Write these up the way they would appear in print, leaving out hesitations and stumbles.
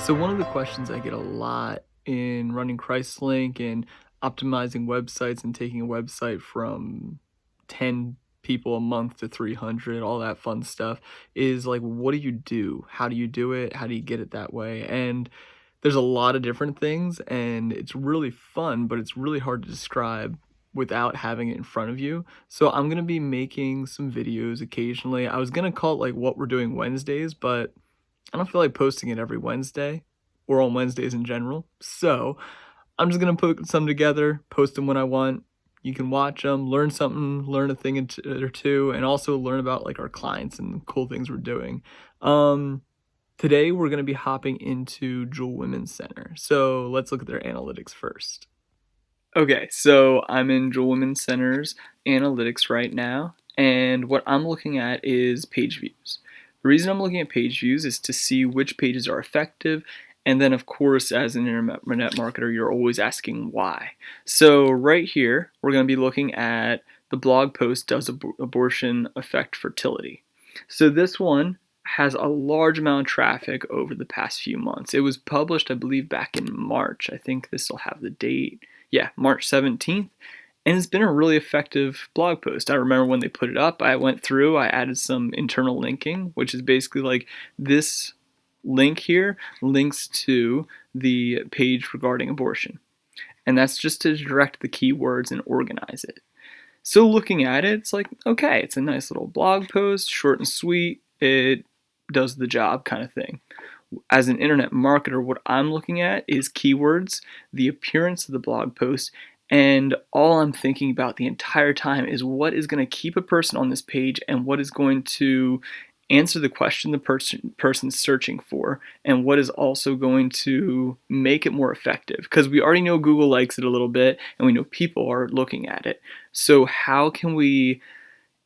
So one of the questions I get a lot in running ChristLink and optimizing websites and taking a website from 10 people a month to 300, all that fun stuff is like, what do you do? How do you do it? How do you get it that way? And there's a lot of different things and it's really fun, but it's really hard to describe without having it in front of you. So I'm going to be making some videos occasionally. I was going to call it like what we're doing Wednesdays, but I don't feel like posting it every Wednesday or on Wednesdays in general. So I'm just gonna put some together, post them when I want. You can watch them, learn something, learn a thing or two, and also learn about like our clients and cool things we're doing. Um, Today we're gonna be hopping into Jewel Women's Center. So let's look at their analytics first. Okay, so I'm in Jewel Women's Center's analytics right now, and what I'm looking at is page views. The reason I'm looking at page views is to see which pages are effective, and then of course, as an internet marketer, you're always asking why. So right here, we're going to be looking at the blog post, Does Abortion Affect Fertility? So this one has a large amount of traffic over the past few months. It was published, I believe, back in March. I think this will have the date. Yeah, March 17th. And it's been a really effective blog post. I remember when they put it up, I went through, I added some internal linking, which is basically like this link here links to the page regarding abortion. And that's just to direct the keywords and organize it. So looking at it, it's like, okay, it's a nice little blog post, short and sweet. It does the job kind of thing. As an internet marketer, what I'm looking at is keywords, the appearance of the blog post, and all I'm thinking about the entire time is what is going to keep a person on this page and what is going to answer the question the person's searching for, and what is also going to make it more effective. Because we already know Google likes it a little bit, and we know people are looking at it. So how can we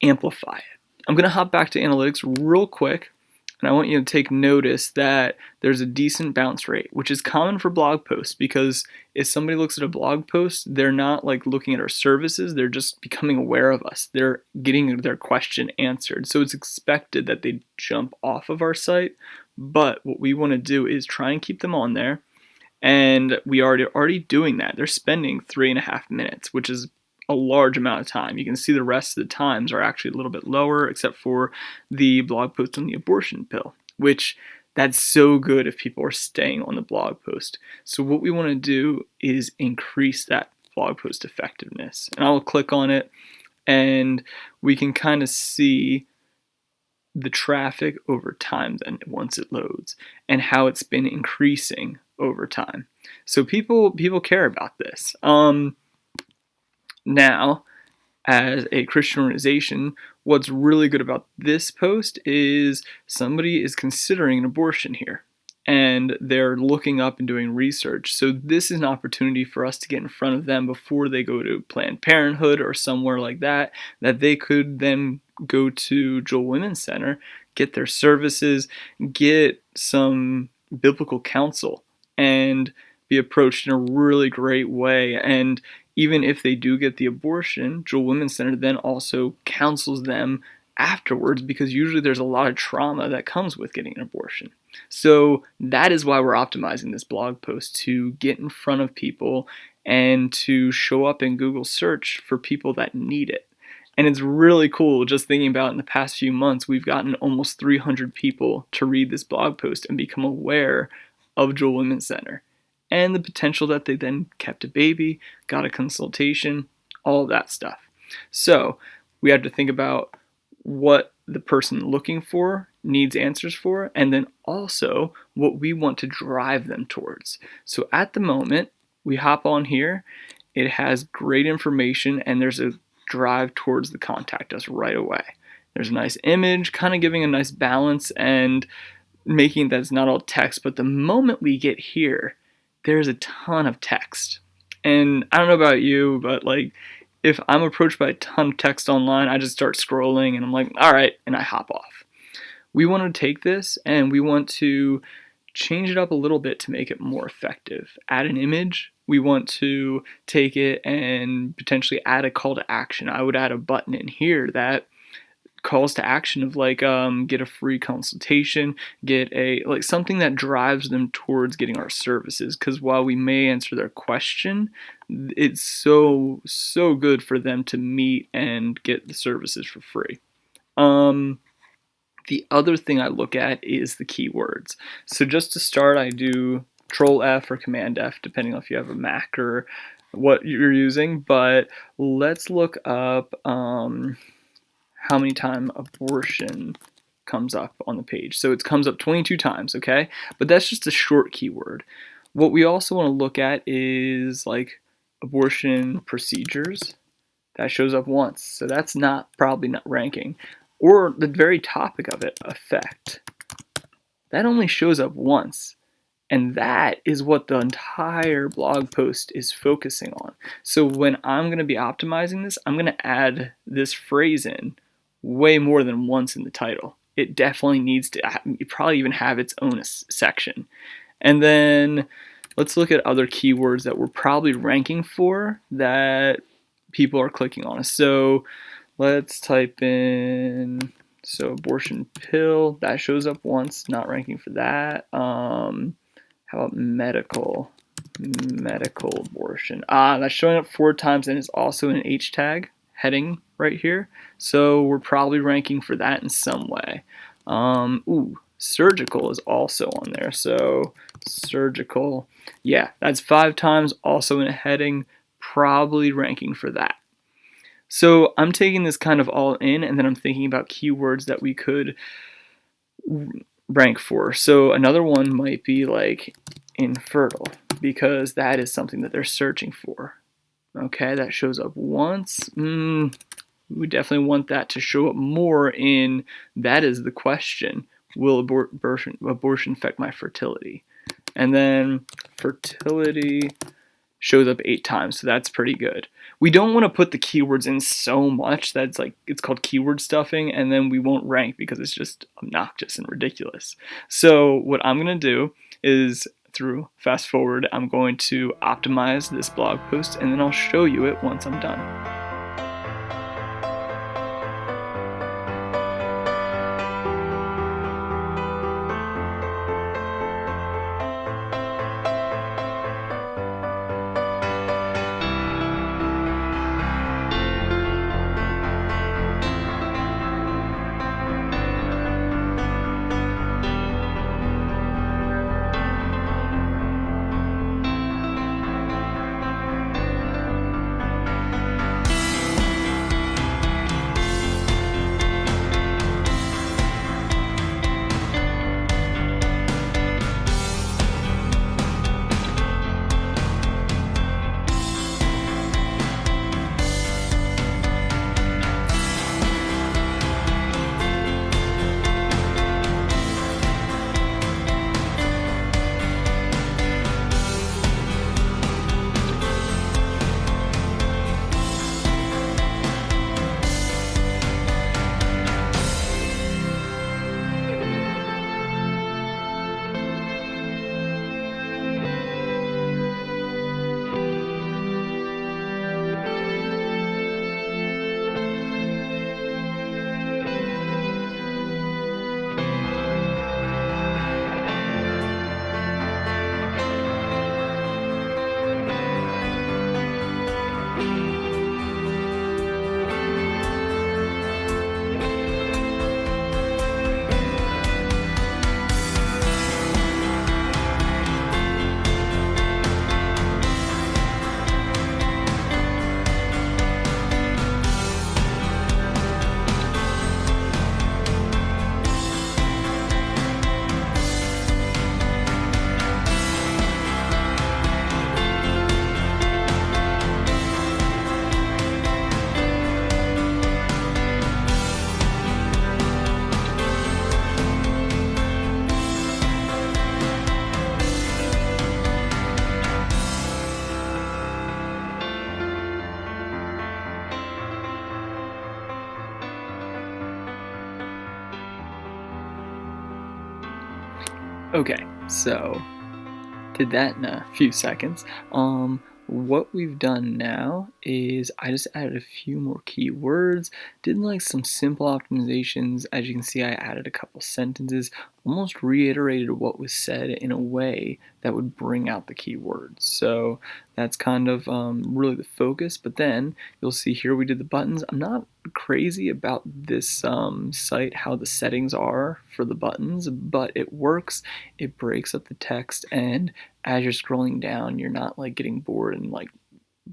amplify it? I'm going to hop back to analytics real quick. And I want you to take notice that there's a decent bounce rate, which is common for blog posts because if somebody looks at a blog post, they're not like looking at our services, they're just becoming aware of us. They're getting their question answered. So it's expected that they jump off of our site. But what we want to do is try and keep them on there. And we are already doing that. They're spending 3.5 minutes, which is a large amount of time. You can see the rest of the times are actually a little bit lower, except for the blog post on the abortion pill, which that's so good if people are staying on the blog post. So what we want to do is increase that blog post effectiveness. And I'll click on it and we can kind of see the traffic over time then once it loads and how it's been increasing over time. So people care about this. Now, as a Christian organization, what's really good about this post is somebody is considering an abortion here and they're looking up and doing research. So this is an opportunity for us to get in front of them before they go to Planned Parenthood or somewhere like that they could then go to Jewel Women's Center, get their services, get some biblical counsel, and be approached in a really great way. And even if they do get the abortion, Jewel Women's Center then also counsels them afterwards because usually there's a lot of trauma that comes with getting an abortion. So that is why we're optimizing this blog post, to get in front of people and to show up in Google search for people that need it. And it's really cool just thinking about in the past few months, we've gotten almost 300 people to read this blog post and become aware of Jewel Women's Center and the potential that they then kept a baby, got a consultation, all of that stuff. So we have to think about what the person looking for needs answers for, and then also what we want to drive them towards. So at the moment, we hop on here, it has great information, and there's a drive towards the contact us right away. There's a nice image, kind of giving a nice balance and making that it's not all text, but the moment we get here, there's a ton of text. And I don't know about you, but like if I'm approached by a ton of text online, I just start scrolling and I'm like, all right, and I hop off. We want to take this and we want to change it up a little bit to make it more effective. Add an image. We want to take it and potentially add a call to action. I would add a button in here that calls to action of like get a free consultation, get a like something that drives them towards getting our services, because while we may answer their question, it's so good for them to meet and get the services for free. The other thing I look at is the keywords. So just to start, I do Control F or Command F, depending on if you have a Mac or what you're using. But let's look up how many times abortion comes up on the page. So it comes up 22 times, okay? But that's just a short keyword. What we also want to look at is like abortion procedures. That shows up once, so that's probably not ranking. Or the very topic of it, effect. That only shows up once. And that is what the entire blog post is focusing on. So when I'm going to be optimizing this, I'm going to add this phrase in way more than once in the title. It definitely needs to probably even have its own section. And then let's look at other keywords that we're probably ranking for that people are clicking on us. So let's type in, so abortion pill, that shows up once, not ranking for that. How about medical abortion? That's showing up 4 times and is also an H tag heading right here. So we're probably ranking for that in some way. Surgical is also on there. So surgical, yeah, that's 5 times, also in a heading, probably ranking for that. So I'm taking this kind of all in, and then I'm thinking about keywords that we could rank for. So another one might be like infertile, because that is something that they're searching for. Okay, that shows up once. We definitely want that to show up more in, that is the question, will abortion affect my fertility? And then fertility shows up 8 times, so that's pretty good. We don't want to put the keywords in so much that's like, it's called keyword stuffing, and then we won't rank because it's just obnoxious and ridiculous. So what I'm going to do is, through fast forward, I'm going to optimize this blog post, and then I'll show you it once I'm done. Okay, so did that in a few seconds. what we've done now is I just added a few more keywords, did like some simple optimizations. As you can see, I added a couple sentences, almost reiterated what was said in a way that would bring out the keywords. So that's kind of really the focus. But then you'll see here we did the buttons. I'm not crazy about this site, how the settings are for the buttons, but it works. It breaks up the text, and as you're scrolling down, you're not like getting bored and like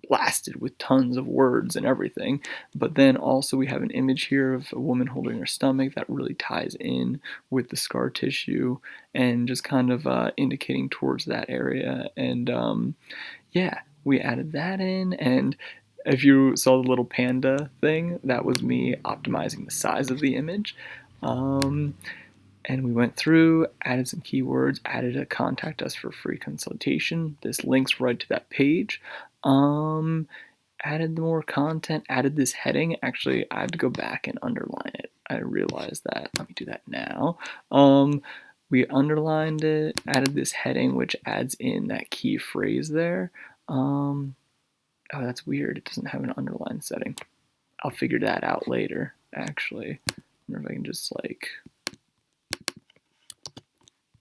blasted with tons of words and everything. But then also we have an image here of a woman holding her stomach that really ties in with the scar tissue and just kind of indicating towards that area. And yeah, we added that in. And if you saw the little panda thing, that was me optimizing the size of the image. And we went through, added some keywords, added a contact us for free consultation. This links right to that page. Added more content, added this heading. Actually, I had to go back and underline it. I realized that. Let me do that now. We underlined it, added this heading, which adds in that key phrase there. Oh, that's weird. It doesn't have an underline setting. I'll figure that out later, actually. I wonder if I can just like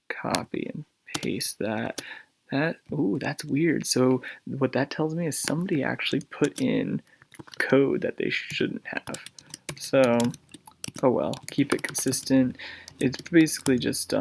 copy and paste that. Ooh, that's weird. So what that tells me is somebody actually put in code that they shouldn't have. So, oh well, keep it consistent. It's basically just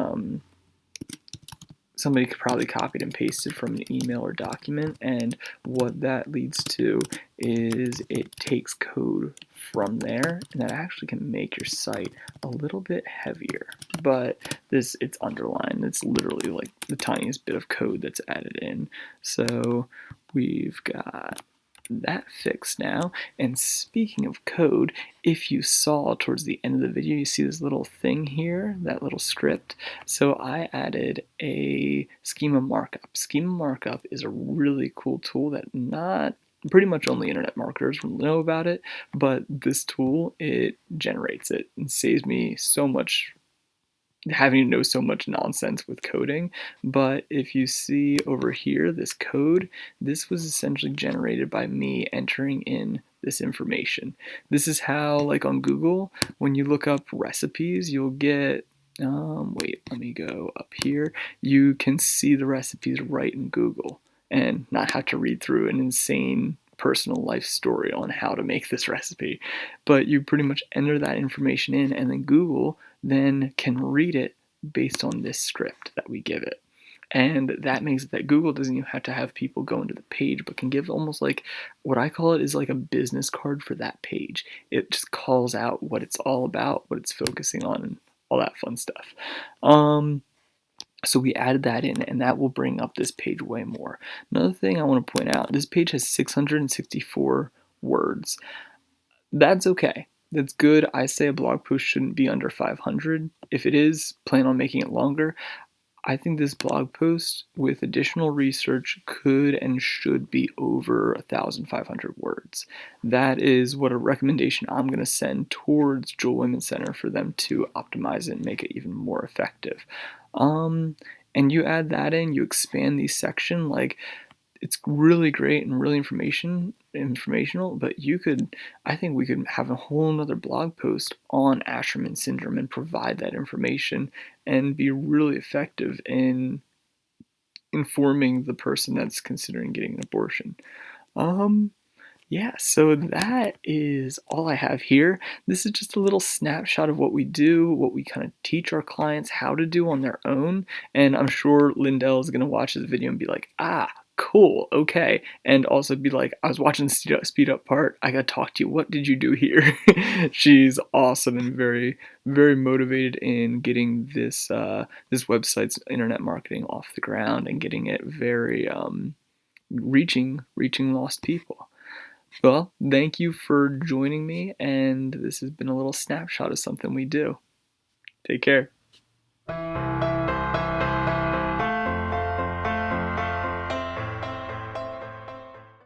somebody probably copied and pasted from an email or document, and what that leads to is it takes code from there, and that actually can make your site a little bit heavier. But it's underlined. It's literally like the tiniest bit of code that's added in. So we've got that fixed now. And speaking of code, if you saw towards the end of the video, you see this little thing here, that little script. So I added a schema markup. Schema markup is a really cool tool that not pretty much only internet marketers will know about it, but this tool, it generates it and saves me so much having to know so much nonsense with coding. But if you see over here, this code, this was essentially generated by me entering in this information. This is how, like on Google, when you look up recipes, you'll get, wait, let me go up here. You can see the recipes right in Google and not have to read through an insane personal life story on how to make this recipe. But you pretty much enter that information in, and then Google then can read it based on this script that we give it. And that makes it that Google doesn't even have to have people go into the page, but can give almost like what I call it is like a business card for that page. It just calls out what it's all about, what it's focusing on, and all that fun stuff. So we added that in, and that will bring up this page way more. Another thing I want to point out, this page has 664 words. That's okay. That's good. I say a blog post shouldn't be under 500. If it is, plan on making it longer. I think this blog post with additional research could and should be over 1,500 words. That is what a recommendation I'm going to send towards Jewel Women's Center for them to optimize it and make it even more effective. And you add that in, you expand these section, like it's really great and really informational, but I think we could have a whole nother blog post on Asherman syndrome and provide that information and be really effective in informing the person that's considering getting an abortion. Yeah, so that is all I have here. This is just a little snapshot of what we do, what we kind of teach our clients how to do on their own. And I'm sure Lindell is going to watch this video and be like, ah, cool, okay. And also be like, I was watching the speed up part. I got to talk to you. What did you do here? She's awesome and very, very motivated in getting this website's internet marketing off the ground and getting it very reaching lost people. Well, thank you for joining me, and this has been a little snapshot of something we do. Take care.